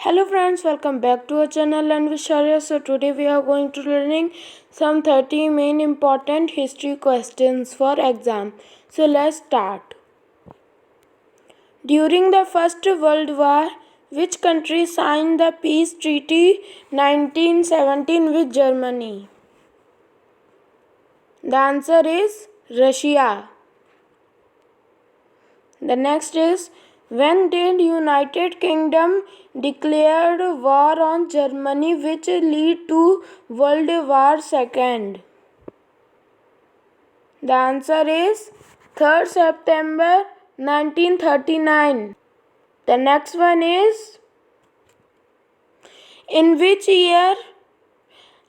Hello friends, welcome back to our channel and Visharya. So today we are going to learning some 30 main important history questions for exam. So let's start. During the First World War, which country signed the peace treaty 1917 with Germany? The answer is Russia. The next is, when did United Kingdom declared war on Germany which led to World War II? The answer is 3rd September 1939. The next one is, in which year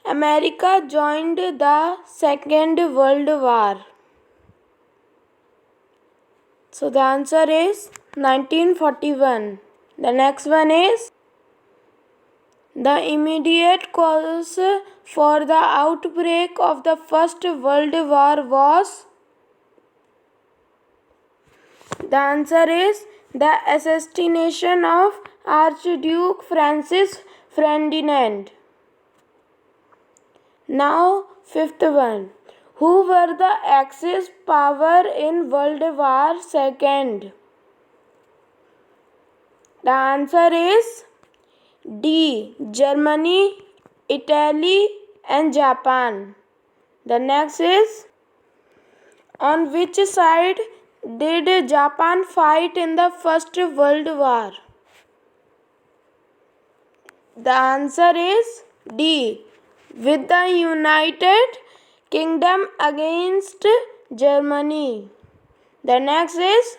America joined the Second World War? So the answer is 1941. The next one is, the immediate cause for the outbreak of the First World War was? The answer is the assassination of Archduke Francis Ferdinand. Now, fifth one. Who were the Axis power in World War II? The answer is D. Germany, Italy, and Japan. The next is, on which side did Japan fight in the First World War? The answer is D. With the United Kingdom against Germany. The next is,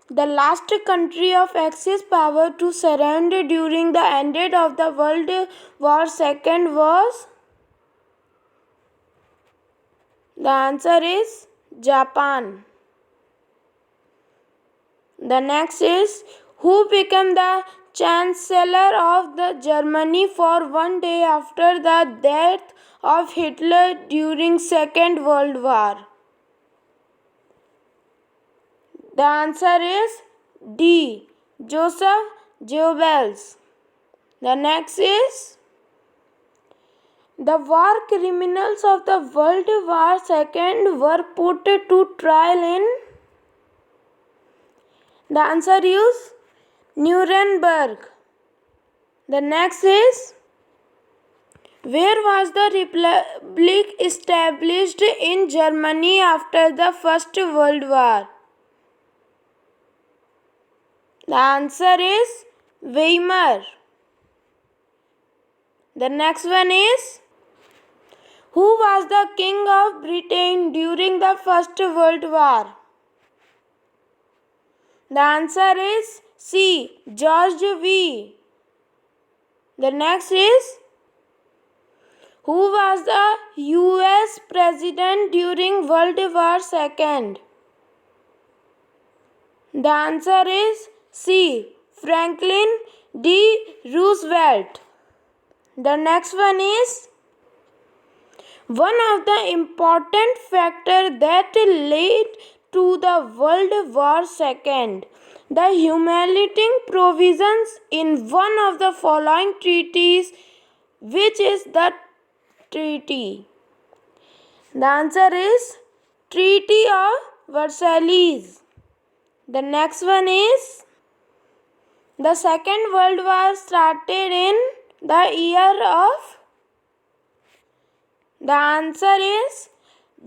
the last country of Axis power to surrender during the end of the World War II was? The answer is Japan. The next is, who became the Chancellor of the Germany for one day after the death of Hitler during Second World War? The answer is D. Joseph Goebbels. The next is, the war criminals of the World War II were put to trial in? The answer is Nuremberg. The next is, where was the republic established in Germany after the First World War? The answer is Weimar. The next one is, who was the king of Britain during the First World War? The answer is C. George V. The next is, who was the US president during World War II? The answer is C. Franklin D. Roosevelt. The next one is, one of the important factors that led to the World War II, the humiliating provisions in one of the following treaties. Which is the treaty? The answer is Treaty of Versailles. The next one is, the Second World War started in the year of? The answer is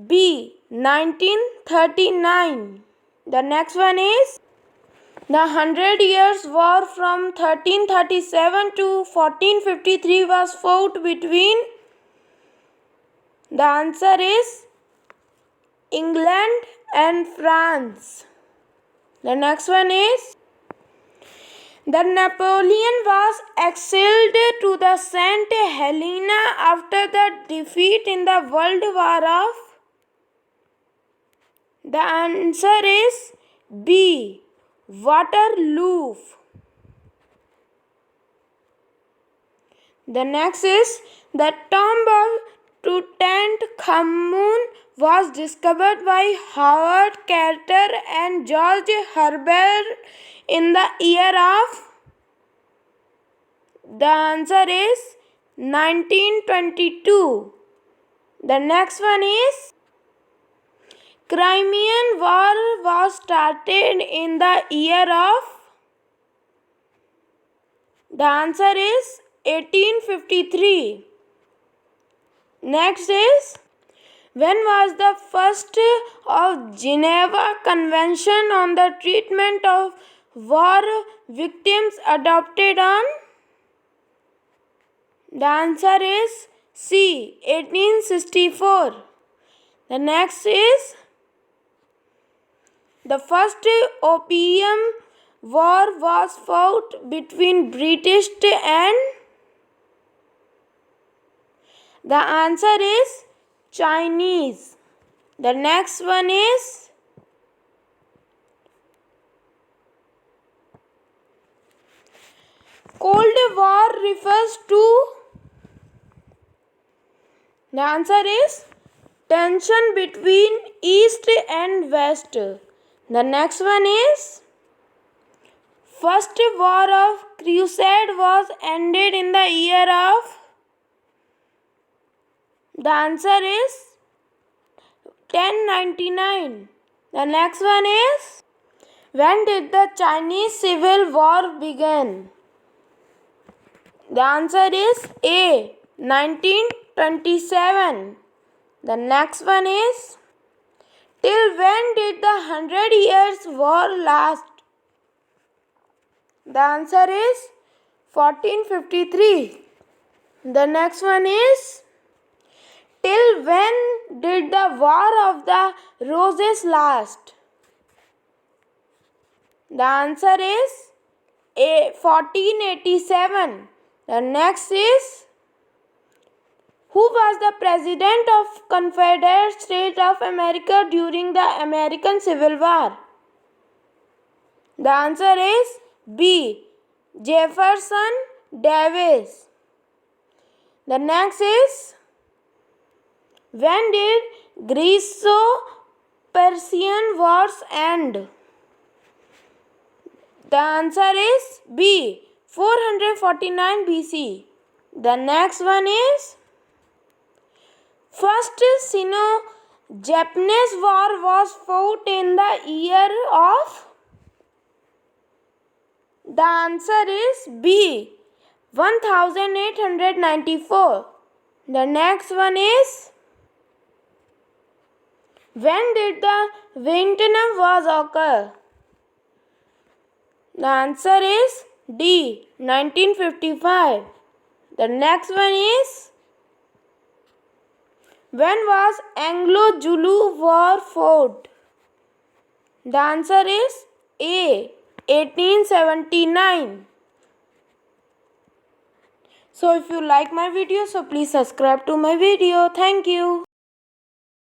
B. 1939. The next one is, the 100 Years' War from 1337 to 1453 was fought between? The answer is England and France. The next one is, the Napoleon was exiled to the St. Helena after the defeat in the World War of? The answer is B. Waterloo. The next is, the tomb of Tutankhamun was discovered by Howard Carter and George Herbert in the year of? The answer is 1922. The next one is Crimean War was started in the year of. The answer is 1853. Next is, when was the first of Geneva Convention on the Treatment of War Victims adopted on? The answer is C. 1864. The next is, the first Opium War was fought between British and. The answer is Chinese. The next one is, Cold War refers to. The answer is tension between East and West. The next one is, First War of Crusade was ended in the year of. The answer is 1099. The next one is, when did the Chinese Civil War begin? The answer is A. 1927. The next one is, till when did the 100 Years' War last? The answer is 1453. The next one is, till when did the War of the Roses last? The answer is A. 1487. The next is, who was the President of Confederate States of America during the American Civil War? The answer is B. Jefferson Davis. The next is, when did Greco-Persian Wars end? The answer is B. 449 BC. The next one is, first Sino-Japanese War was fought in the year of. The answer is B. 1894. The next one is, when did the Vietnam War occur? The answer is D. 1955. The next one is, when was Anglo-Zulu War fought? The answer is A. 1879. So if you like my video, so please subscribe to my video. Thank you.